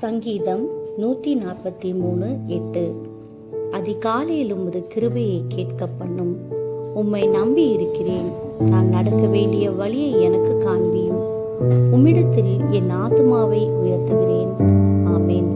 சங்கீதம் 143:8. அதிகாலையில் உமது கிருபையை கேட்க பண்ணும். உம்மை நம்பி இருக்கிறேன். நான் நடக்க வேண்டிய வழியை எனக்கு காண்பியும். உம்மிடத்தில் என் ஆத்துமாவை உயர்த்துகிறேன். ஆமென்.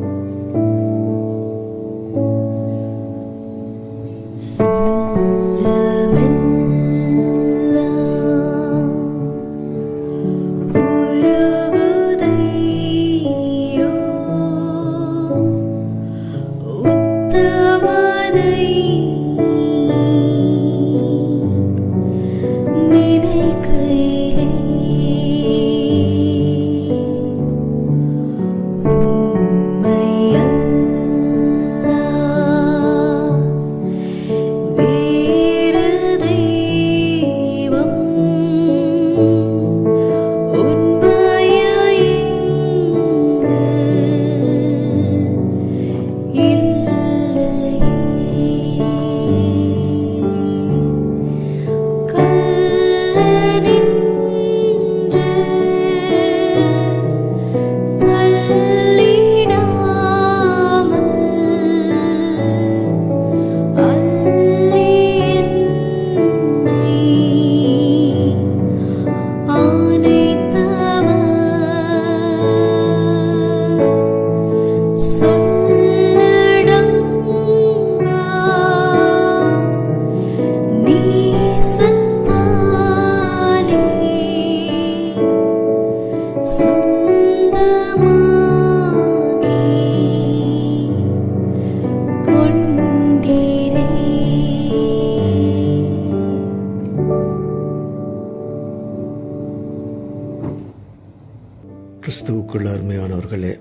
கிறிஸ்துவுக்குள் அருமையானவர்களே,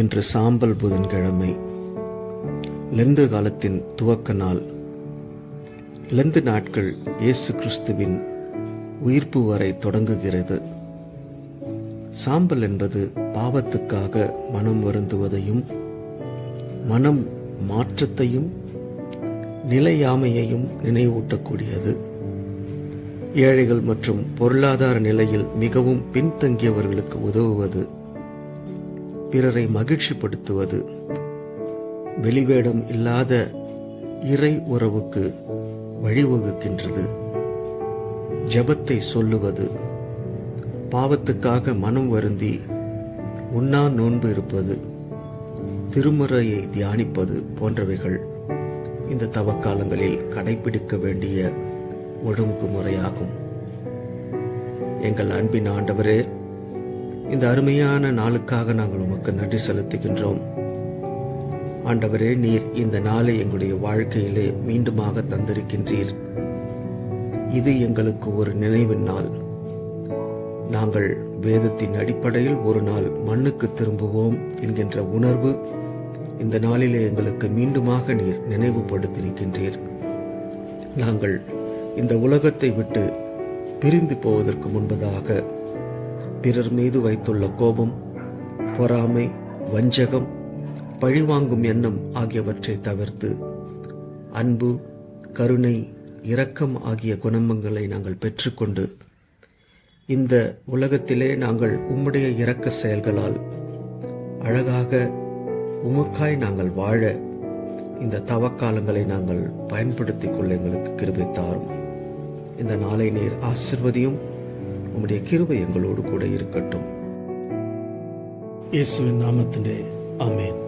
இன்று சாம்பல் புதன்கிழமை, லெந்து காலத்தின் துவக்க நாள். லெந்து நாட்கள் இயேசு கிறிஸ்துவின் உயிர்ப்பு வரை தொடங்குகிறது. சாம்பல் என்பது பாவத்துக்காக மனம் வருந்துவதையும், மனம் மாற்றத்தையும், நிலையாமையையும் நினைவூட்டக்கூடியது. ஏழைகள் மற்றும் பொருளாதார நிலையில் மிகவும் பின்தங்கியவர்களுக்கு உதவுவது, பிறரை மகிழ்ச்சிப்படுத்துவது, வெளிவேடம் இல்லாத இறை உறவுக்கு வழிவகுக்கின்றது. ஜெபத்தை சொல்லுவது, பாவத்துக்காக மனம் வருந்தி உண்ணா நோன்பு இருப்பது, திருமுறையை தியானிப்பது போன்றவைகள் இந்த தவக்காலங்களில் கடைபிடிக்க வேண்டிய ஒழுங்குமுறையாகும். எங்கள் அன்பின் ஆண்டவரே, இந்த அருமையான நாளுக்காக நாங்கள் உமக்கு நன்றி செலுத்துகின்றோம். ஆண்டவரே, நீர் இந்த நாளை எங்களுடைய வாழ்க்கையிலே மீண்டுமாக தந்திருக்கின்றீர். இது எங்களுக்கு ஒரு நினைவின் நாள். நாங்கள் வேதத்தின் அடிப்படையில் ஒரு நாள் மண்ணுக்கு திரும்புவோம் என்கின்ற உணர்வு இந்த நாளிலே எங்களுக்கு மீண்டுமாக நீர் நினைவுபடுத்தியிருக்கின்றீர். நாங்கள் இந்த உலகத்தை விட்டு பிரிந்து போவதற்கு முன்பதாக பிறர் மீது வைத்துள்ள கோபம், பொறாமை, வஞ்சகம், பழிவாங்கும் எண்ணம் ஆகியவற்றை தவிர்த்து அன்பு, கருணை, இரக்கம் ஆகிய குணங்களை நாங்கள் பெற்றுக்கொண்டு இந்த உலகத்திலே நாங்கள் உம்முடைய இரக்க செயல்களால் அழகாக உமக்காய் நாங்கள் வாழ இந்த தவக்காலங்களை நாங்கள் பயன்படுத்திக் கொள்ள எங்களுக்கு கிருபை தாரும். இந்த நாளை நீர் ஆசீர்வதியும். உம்முடைய கிருபை எங்களோடு கூட இருக்கட்டும். இயேசுவின் நாமத்திலே ஆமென்.